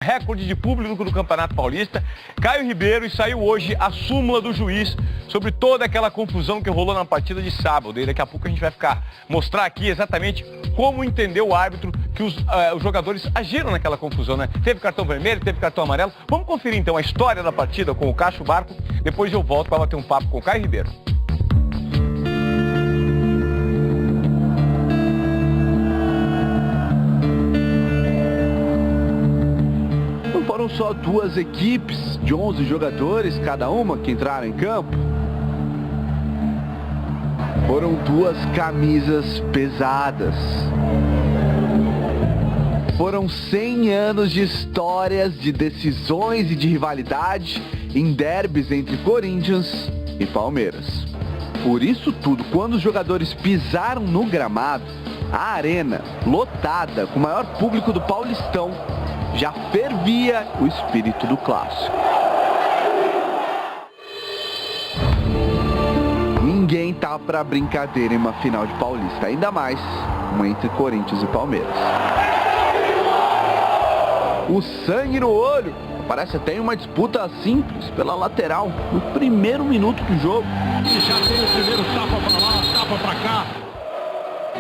Recorde de público do Campeonato Paulista. Caio Ribeiro, e saiu hoje a súmula do juiz sobre toda aquela confusão que rolou na partida de sábado. E daqui a pouco a gente vai mostrar aqui exatamente como entendeu o árbitro que os jogadores agiram naquela confusão, né? Teve cartão vermelho, teve cartão amarelo. Vamos conferir então a história da partida com o Cacho Barco. Depois eu volto para bater um papo com o Caio Ribeiro. Foram só duas equipes de 11 jogadores, cada uma, que entraram em campo. Foram duas camisas pesadas. Foram 100 anos de histórias, de decisões e de rivalidade em derbys entre Corinthians e Palmeiras. Por isso tudo, quando os jogadores pisaram no gramado, a arena, lotada, com o maior público do Paulistão, já fervia o espírito do clássico. Ninguém tá pra brincadeira em uma final de Paulista, ainda mais uma entre Corinthians e Palmeiras. O sangue no olho, parece até uma disputa simples pela lateral, no primeiro minuto do jogo. E já tem o primeiro tapa pra lá, tapa pra cá.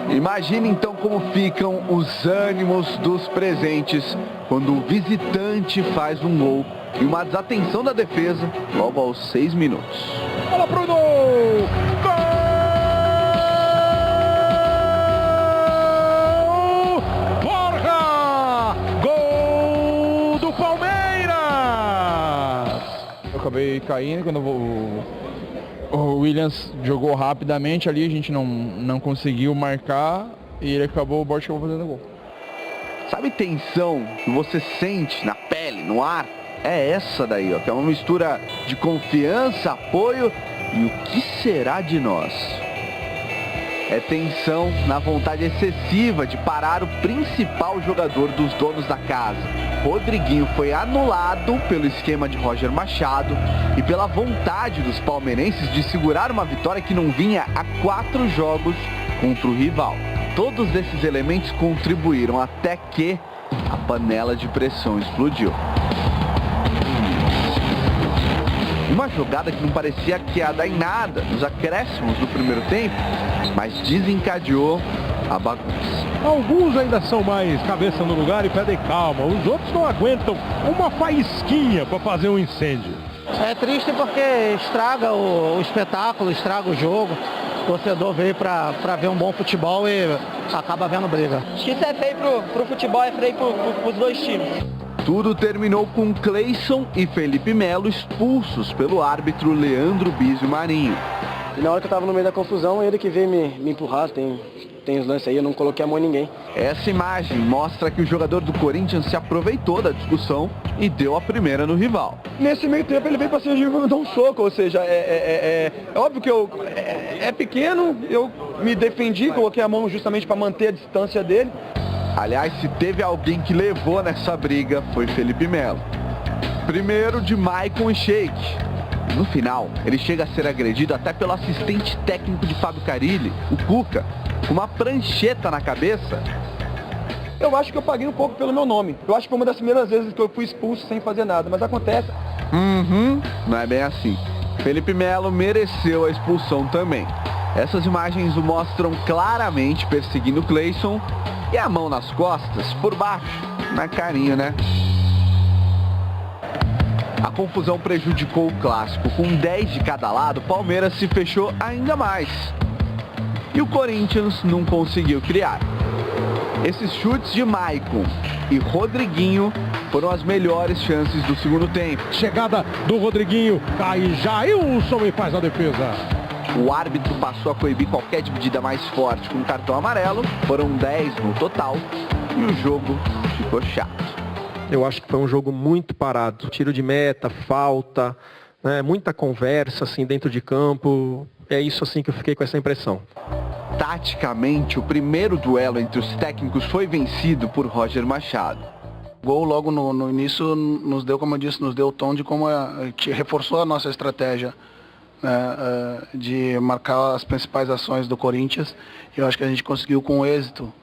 Imagine então como ficam os ânimos dos presentes quando o visitante faz um gol e uma desatenção da defesa logo aos 6 minutos. Bola pro gol! Gol! Borja! Gol do Palmeiras! Eu acabei caindo quando o Williams jogou rapidamente ali, a gente não conseguiu marcar e ele acabou, o Borja acabou fazendo gol. Sabe tensão que você sente na pele, no ar? É essa daí, ó, que é uma mistura de confiança, apoio e o que será de nós? É tensão na vontade excessiva de parar o principal jogador dos donos da casa. Rodriguinho foi anulado pelo esquema de Roger Machado e pela vontade dos palmeirenses de segurar uma vitória que não vinha há 4 jogos contra o rival. Todos esses elementos contribuíram até que a panela de pressão explodiu. Uma jogada que não parecia que ia dar em nada nos acréscimos do primeiro tempo, mas desencadeou a bagunça. Alguns ainda são mais cabeça no lugar e pedem calma. Os outros não aguentam uma faísquinha para fazer um incêndio. É triste porque estraga o espetáculo, estraga o jogo. O torcedor veio para ver um bom futebol e acaba vendo briga. Acho que isso é feio pro futebol, é feio pros dois times. Tudo terminou com Cleison e Felipe Melo expulsos pelo árbitro Leandro Bizio Marinho. E na hora que eu tava no meio da confusão, ele que veio me empurrar, tem os lances aí, eu não coloquei a mão em ninguém. Essa imagem mostra que o jogador do Corinthians se aproveitou da discussão e deu a primeira no rival. Nesse meio tempo ele veio pra cima de mim e me dar um soco, ou seja, é óbvio que é pequeno, eu me defendi, coloquei a mão justamente para manter a distância dele. Aliás, se teve alguém que levou nessa briga, foi Felipe Melo. Primeiro de Maicon e Sheik. No final, ele chega a ser agredido até pelo assistente técnico de Fábio Carilli, o Cuca, com uma prancheta na cabeça. Eu acho que eu paguei um pouco pelo meu nome. Eu acho que foi uma das primeiras vezes que eu fui expulso sem fazer nada, mas acontece. Não é bem assim. Felipe Melo mereceu a expulsão também. Essas imagens o mostram claramente perseguindo o Cleison e a mão nas costas, por baixo, na carinha, né? A confusão prejudicou o clássico. Com 10 de cada lado, o Palmeiras se fechou ainda mais. E o Corinthians não conseguiu criar. Esses chutes de Maicon e Rodriguinho foram as melhores chances do segundo tempo. Chegada do Rodriguinho, cai Jailson e faz a defesa. O árbitro passou a coibir qualquer dividida mais forte com cartão amarelo. Foram 10 no total e o jogo ficou chato. Eu acho que foi um jogo muito parado. Tiro de meta, falta, né, muita conversa assim dentro de campo. É isso assim que eu fiquei com essa impressão. Taticamente, o primeiro duelo entre os técnicos foi vencido por Roger Machado. O gol logo no início nos deu, como eu disse, nos deu o tom de como reforçou a nossa estratégia de marcar as principais ações do Corinthians. Eu acho que a gente conseguiu com êxito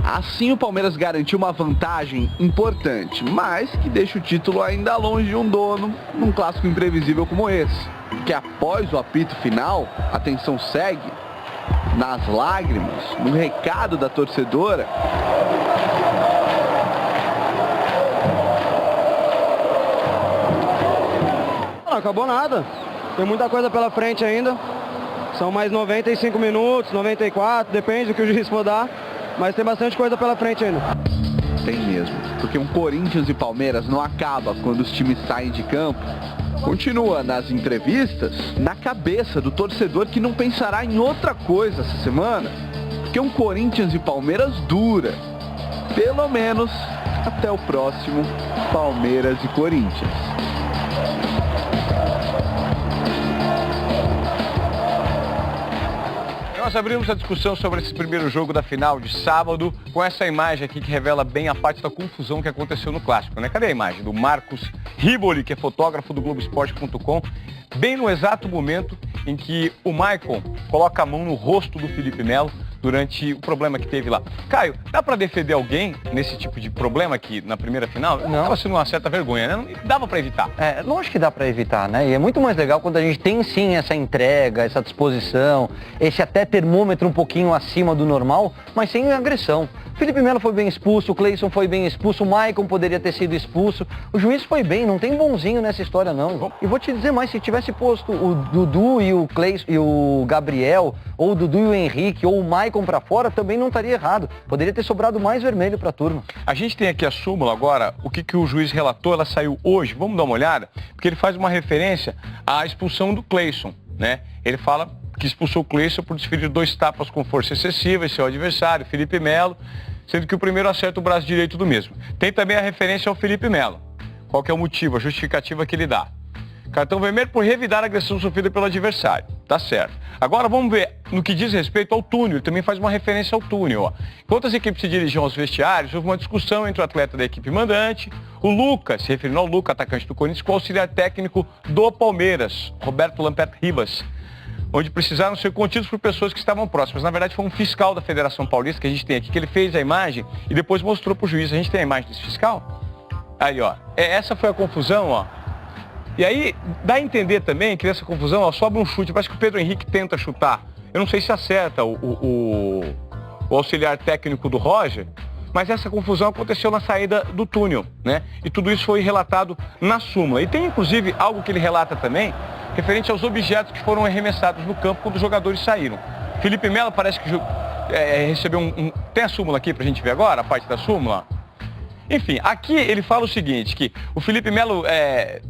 Assim o Palmeiras garantiu uma vantagem importante, mas que deixa o título ainda longe de um dono num clássico imprevisível como esse. Que após o apito final, a tensão segue nas lágrimas, no recado da torcedora. Não acabou nada. Tem muita coisa pela frente ainda. São mais 95 minutos, 94, depende do que o juiz for dar. Mas tem bastante coisa pela frente ainda. Tem mesmo, porque um Corinthians e Palmeiras não acaba quando os times saem de campo. Continua nas entrevistas, na cabeça do torcedor que não pensará em outra coisa essa semana. Porque um Corinthians e Palmeiras dura, pelo menos até o próximo Palmeiras e Corinthians. Nós abrimos a discussão sobre esse primeiro jogo da final de sábado com essa imagem aqui que revela bem a parte da confusão que aconteceu no clássico, né? Cadê a imagem? Do Marcos Riboli, que é fotógrafo do Globoesporte.com, bem no exato momento em que o Maicon coloca a mão no rosto do Felipe Melo durante o problema que teve lá. Caio, dá pra defender alguém nesse tipo de problema aqui na primeira final? Não. Tava sendo uma certa vergonha, né? Não dava pra evitar. Lógico que dá pra evitar, né? E é muito mais legal quando a gente tem sim essa entrega, essa disposição, esse até termômetro um pouquinho acima do normal, mas sem agressão. Felipe Melo foi bem expulso, o Cleison foi bem expulso, o Maicon poderia ter sido expulso. O juiz foi bem, não tem bonzinho nessa história não. E vou te dizer mais, se tivesse posto o Dudu e o Cleison e o Gabriel, ou o Dudu e o Henrique, ou o Maicon pra fora, também não estaria errado. Poderia ter sobrado mais vermelho pra turma. A gente tem aqui a súmula agora, o que o juiz relatou, ela saiu hoje, vamos dar uma olhada, porque ele faz uma referência à expulsão do Cleison, né? Ele fala que expulsou o Cleison por desferir 2 tapas com força excessiva em seu adversário, Felipe Melo, sendo que o primeiro acerta o braço direito do mesmo. Tem também a referência ao Felipe Melo. Qual que é o motivo, a justificativa que ele dá? Cartão vermelho por revidar a agressão sofrida pelo adversário. Tá certo. Agora vamos ver no que diz respeito ao túnel. Ele também faz uma referência ao túnel. Ó. Enquanto as equipes se dirigiam aos vestiários, houve uma discussão entre o atleta da equipe mandante, o Lucas, se referindo ao Lucas, atacante do Corinthians, com o auxiliar técnico do Palmeiras, Roberto Lampert Ribas, onde precisaram ser contidos por pessoas que estavam próximas. Na verdade, foi um fiscal da Federação Paulista que a gente tem aqui, que ele fez a imagem e depois mostrou para o juiz. A gente tem a imagem desse fiscal? Aí, ó. Essa foi a confusão, ó. E aí, dá a entender também que nessa confusão, ó, sobra um chute. Parece que o Pedro Henrique tenta chutar. Eu não sei se acerta o auxiliar técnico do Roger, mas essa confusão aconteceu na saída do túnel, né? E tudo isso foi relatado na súmula. E tem, inclusive, algo que ele relata também, referente aos objetos que foram arremessados no campo quando os jogadores saíram. Felipe Melo parece que recebeu Tem a súmula aqui pra gente ver agora, a parte da súmula? Enfim, aqui ele fala o seguinte, que o Felipe Melo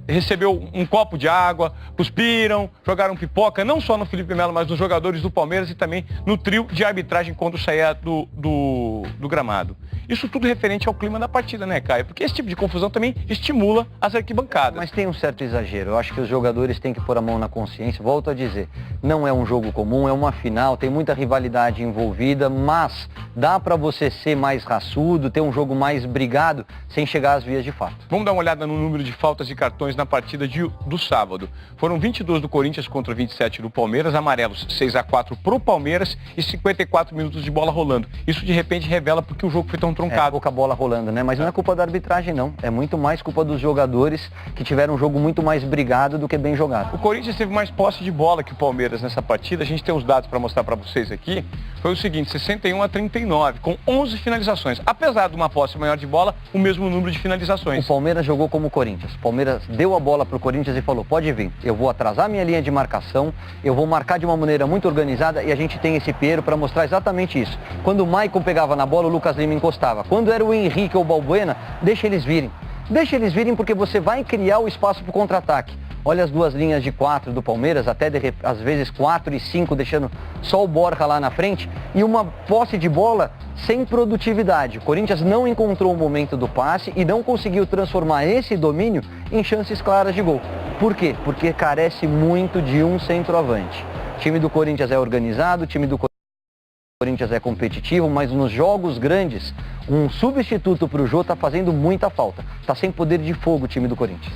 recebeu um copo de água, cuspiram, jogaram pipoca, não só no Felipe Melo, mas nos jogadores do Palmeiras e também no trio de arbitragem quando saía do gramado. Isso tudo referente ao clima da partida, né, Caio? Porque esse tipo de confusão também estimula as arquibancadas. Mas tem um certo exagero. Eu acho que os jogadores têm que pôr a mão na consciência. Volto a dizer, não é um jogo comum, é uma final, tem muita rivalidade envolvida, mas dá pra você ser mais raçudo, ter um jogo mais brigado, sem chegar às vias de fato. Vamos dar uma olhada no número de faltas e cartões na partida do sábado. Foram 22 do Corinthians contra 27 do Palmeiras, amarelos 6-4 pro Palmeiras e 54 minutos de bola rolando. Isso de repente revela porque o jogo foi tão truncado. Pouca bola rolando, né? Mas não é culpa da arbitragem, não. É muito mais culpa dos jogadores que tiveram um jogo muito mais brigado do que bem jogado. O Corinthians teve mais posse de bola que o Palmeiras nessa partida. A gente tem os dados para mostrar para vocês aqui. Foi o seguinte, 61-39, com 11 finalizações. Apesar de uma posse maior de bola, o mesmo número de finalizações. O Palmeiras jogou como o Corinthians. O Palmeiras deu a bola pro Corinthians e falou, pode vir, eu vou atrasar minha linha de marcação, eu vou marcar de uma maneira muito organizada e a gente tem esse Piero para mostrar exatamente isso. Quando o Maicon pegava na bola, o Lucas Lima encostava. Quando era o Henrique ou o Balbuena, deixa eles virem. Deixa eles virem porque você vai criar o espaço para o contra-ataque. Olha as duas linhas de 4 do Palmeiras, até às vezes 4 e 5, deixando só o Borja lá na frente. E uma posse de bola sem produtividade. O Corinthians não encontrou o momento do passe e não conseguiu transformar esse domínio em chances claras de gol. Por quê? Porque carece muito de um centroavante. O time do Corinthians é organizado, o time do Corinthians é competitivo, mas nos jogos grandes, um substituto para o Jô está fazendo muita falta. Está sem poder de fogo o time do Corinthians.